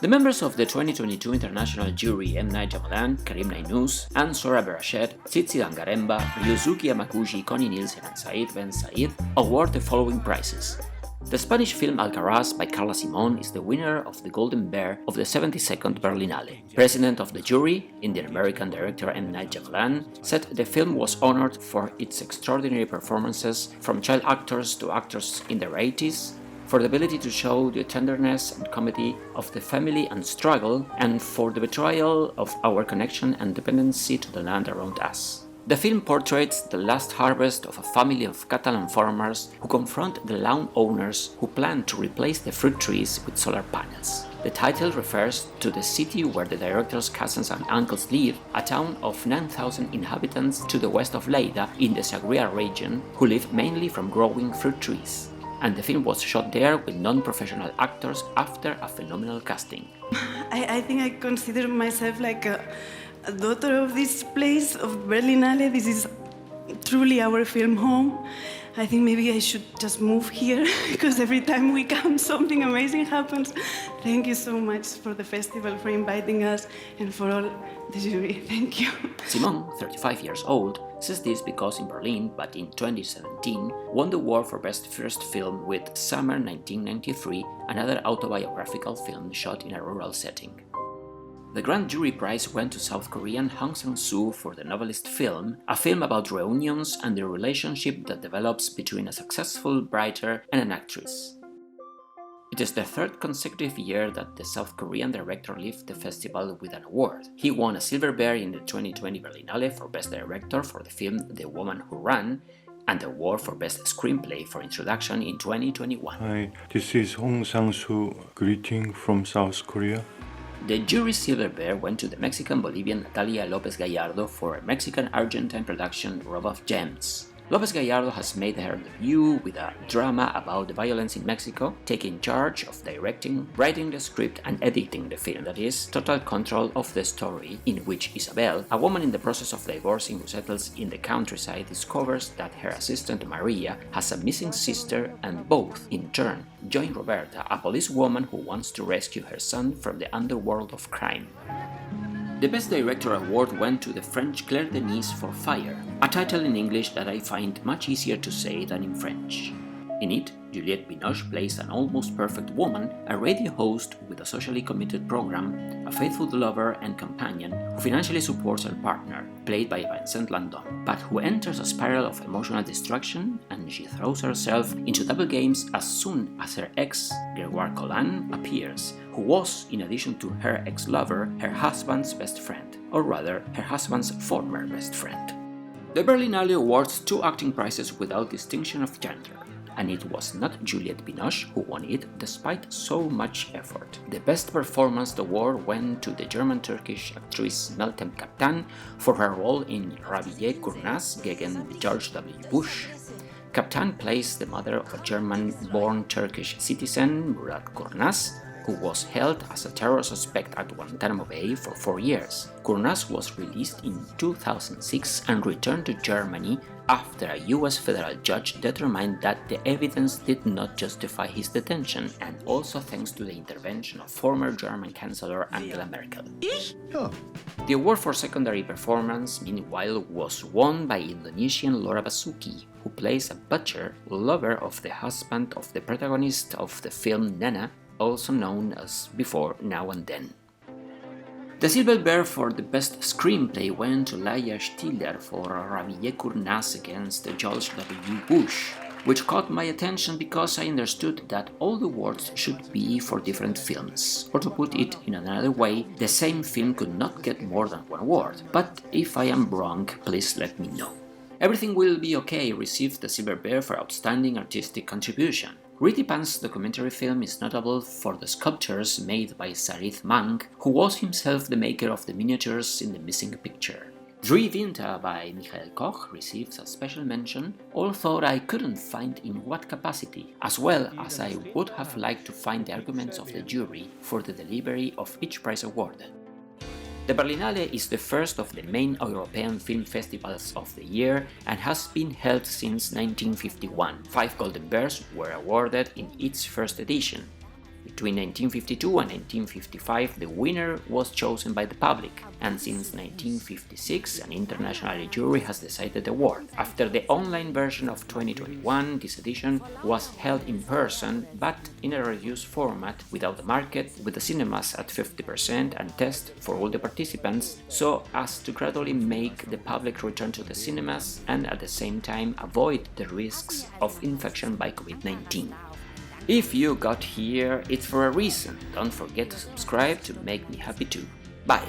The members of the 2022 international jury M. Night Shyamalan, Karim Nainous, and Sora Berachet, Tsitsi Dangaremba, Ryuzuki Yamaguchi, Connie Nielsen, and Said Ben Said award the following prizes. The Spanish film Alcarrás by Carla Simón is the winner of the Golden Bear of the 72nd Berlinale. President of the jury, Indian American director M. Night Shyamalan, said the film was honored for its extraordinary performances from child actors to actors in their 80s, for the ability to show the tenderness and comedy of the family and struggle, and for the betrayal of our connection and dependency to the land around us. The film portrays the last harvest of a family of Catalan farmers who confront the land owners who plan to replace the fruit trees with solar panels. The title refers to the city where the director's cousins and uncles live, a town of 9,000 inhabitants to the west of Lleida in the Segrià region, who live mainly from growing fruit trees. And the film was shot there with non-professional actors after a phenomenal casting. I think I consider myself like a daughter of this place, of Berlinale. This is truly our film home. I think maybe I should just move here because every time we come something amazing happens. Thank you so much for the festival, for inviting us, and for all the jury. Thank you. Simón, 35 years old, says this because in Berlin, but in 2017, won the award for Best First Film with Summer 1993, another autobiographical film shot in a rural setting. The Grand Jury Prize went to South Korean Sangsoo for the Novelist film, a film about reunions and the relationship that develops between a successful writer and an actress. It is the third consecutive year that the South Korean director left the festival with an award. He won a Silver Bear in the 2020 Berlinale for Best Director for the film The Woman Who Ran, and the award for Best Screenplay for Introduction in 2021. Hi, this is Sangsoo greeting from South Korea. The jury's Silver Bear went to the Mexican-Bolivian Natalia López Gallardo for a Mexican-Argentine production Robe of Gems. López Gallardo has made her debut with a drama about the violence in Mexico, taking charge of directing, writing the script and editing the film, that is, total control of the story, in which Isabel, a woman in the process of divorcing who settles in the countryside, discovers that her assistant Maria has a missing sister, and both, in turn, join Roberta, a policewoman who wants to rescue her son from the underworld of crime. The Best Director award went to the French Claire Denis for Fire, a title in English that I find much easier to say than in French. In it, Juliette Binoche plays an almost perfect woman, a radio host with a socially committed program, a faithful lover and companion who financially supports her partner, played by Vincent Landon, but who enters a spiral of emotional destruction, and she throws herself into double games as soon as her ex, Grégoire Collin, appears, who was, in addition to her ex-lover, her husband's best friend, or rather, her husband's former best friend. The Berlinale awards 2 acting prizes without distinction of gender, and it was not Juliette Binoche who won it despite so much effort. The Best Performance award went to the German-Turkish actress Meltem Kaptan for her role in Rabiye Kurnaz gegen George W. Bush. Kaptan plays the mother of a German-born Turkish citizen, Murat Kurnaz, who was held as a terror suspect at Guantanamo Bay for 4 years. Kurnaz was released in 2006 and returned to Germany after a US federal judge determined that the evidence did not justify his detention, and also thanks to the intervention of former German Chancellor Angela Merkel. The award for secondary performance, meanwhile, was won by Indonesian Laura Basuki, who plays a butcher, lover of the husband of the protagonist of the film Nana, also known as Before, Now and Then. The Silver Bear for the Best Screenplay went to Laia Stiller for Rabiye Kurnaz against George W. Bush, which caught my attention because I understood that all the awards should be for different films. Or to put it in another way, the same film could not get more than 1 award, but if I am wrong, please let me know. Everything Will Be Okay received the Silver Bear for Outstanding Artistic Contribution. Rithy Pann's documentary film is notable for the sculptures made by Sarith Mang, who was himself the maker of the miniatures in the missing picture. Drii Vinta by Michael Koch receives a special mention, although I couldn't find in what capacity, as well as I would have liked to find the arguments of the jury for the delivery of each prize awarded. The Berlinale is the first of the main European film festivals of the year and has been held since 1951. 5 Golden Bears were awarded in its first edition. Between 1952 and 1955, the winner was chosen by the public, and since 1956, an international jury has decided the award. After the online version of 2021, this edition was held in person, but in a reduced format, without the market, with the cinemas at 50% and test for all the participants, so as to gradually make the public return to the cinemas and at the same time avoid the risks of infection by COVID-19. If you got here, it's for a reason. Don't forget to subscribe to make me happy too. Bye!